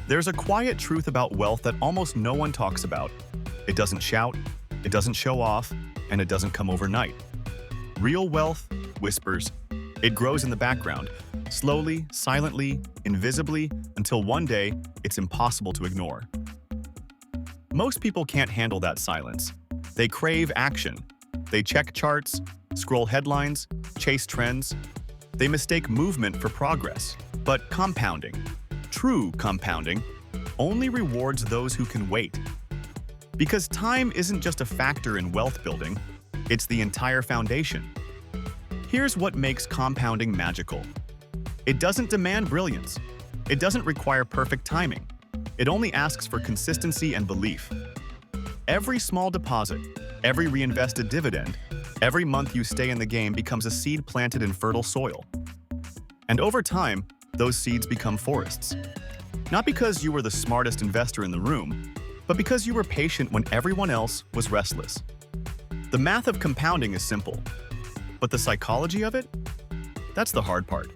There's a quiet truth about wealth that almost no one talks about. It doesn't shout, it doesn't show off, and it doesn't come overnight. Real wealth whispers. It grows in the background, slowly, silently, invisibly, until one day it's impossible to ignore. Most people can't handle that silence. They crave action. They check charts, scroll headlines, chase trends. They mistake movement for progress. But compounding, true compounding, only rewards those who can wait. Because time isn't just a factor in wealth building, it's the entire foundation. Here's what makes compounding magical. It doesn't demand brilliance. It doesn't require perfect timing. It only asks for consistency and belief. Every small deposit, every reinvested dividend, every month you stay in the game becomes a seed planted in fertile soil. And over time, those seeds become forests. Not because you were the smartest investor in the room, but because you were patient when everyone else was restless. The math of compounding is simple, but the psychology of it? That's the hard part.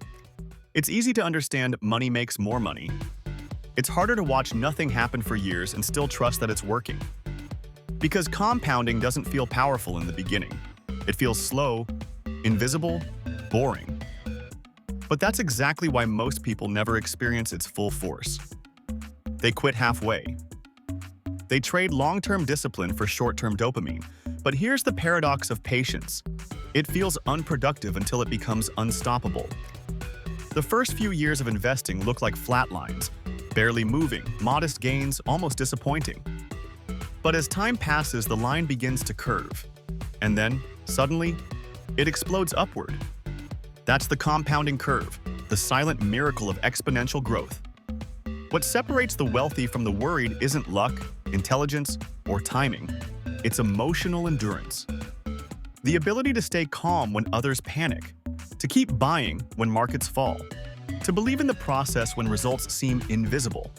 It's easy to understand money makes more money. It's harder to watch nothing happen for years and still trust that it's working. Because compounding doesn't feel powerful in the beginning. It feels slow, invisible, boring. But that's exactly why most people never experience its full force. They quit halfway. They trade long-term discipline for short-term dopamine. But here's the paradox of patience. It feels unproductive until it becomes unstoppable. The first few years of investing look like flat lines, barely moving, modest gains, almost disappointing. But as time passes, the line begins to curve. And then, suddenly, it explodes upward. That's the compounding curve, the silent miracle of exponential growth. What separates the wealthy from the worried isn't luck, intelligence, or timing. It's emotional endurance. The ability to stay calm when others panic, to keep buying when markets fall, to believe in the process when results seem invisible.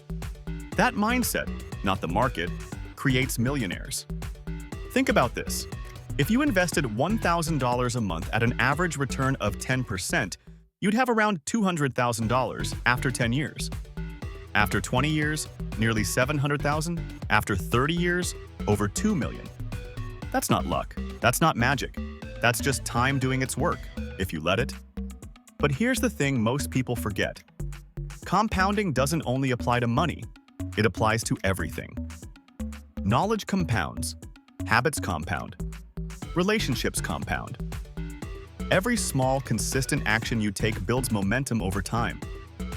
That mindset, not the market, creates millionaires. Think about this. If you invested $1,000 a month at an average return of 10%, you'd have around $200,000 after 10 years. After 20 years, nearly $700,000. After 30 years, over $2 million. That's not luck. That's not magic. That's just time doing its work, if you let it. But here's the thing most people forget. Compounding doesn't only apply to money. It applies to everything. Knowledge compounds. Habits compound. Relationships compound. Every small, consistent action you take builds momentum over time.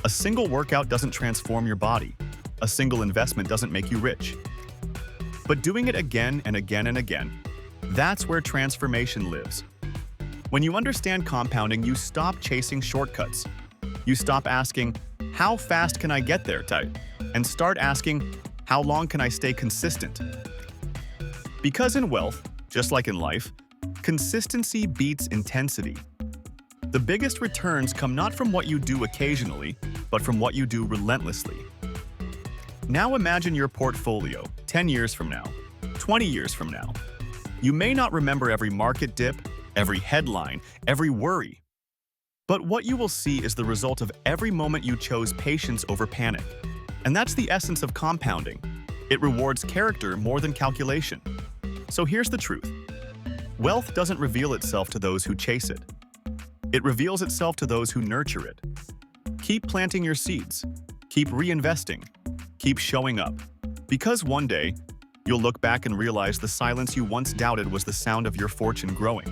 A single workout doesn't transform your body. A single investment doesn't make you rich. But doing it again and again and again, that's where transformation lives. When you understand compounding, you stop chasing shortcuts. You stop asking, how fast can I get there, and start asking, how long can I stay consistent? Because in wealth, just like in life, consistency beats intensity. The biggest returns come not from what you do occasionally, but from what you do relentlessly. Now imagine your portfolio 10 years from now, 20 years from now. You may not remember every market dip, every headline, every worry. But what you will see is the result of every moment you chose patience over panic. And that's the essence of compounding. It rewards character more than calculation. So here's the truth. Wealth doesn't reveal itself to those who chase it. It reveals itself to those who nurture it. Keep planting your seeds. Keep reinvesting. Keep showing up. Because one day, you'll look back and realize the silence you once doubted was the sound of your fortune growing.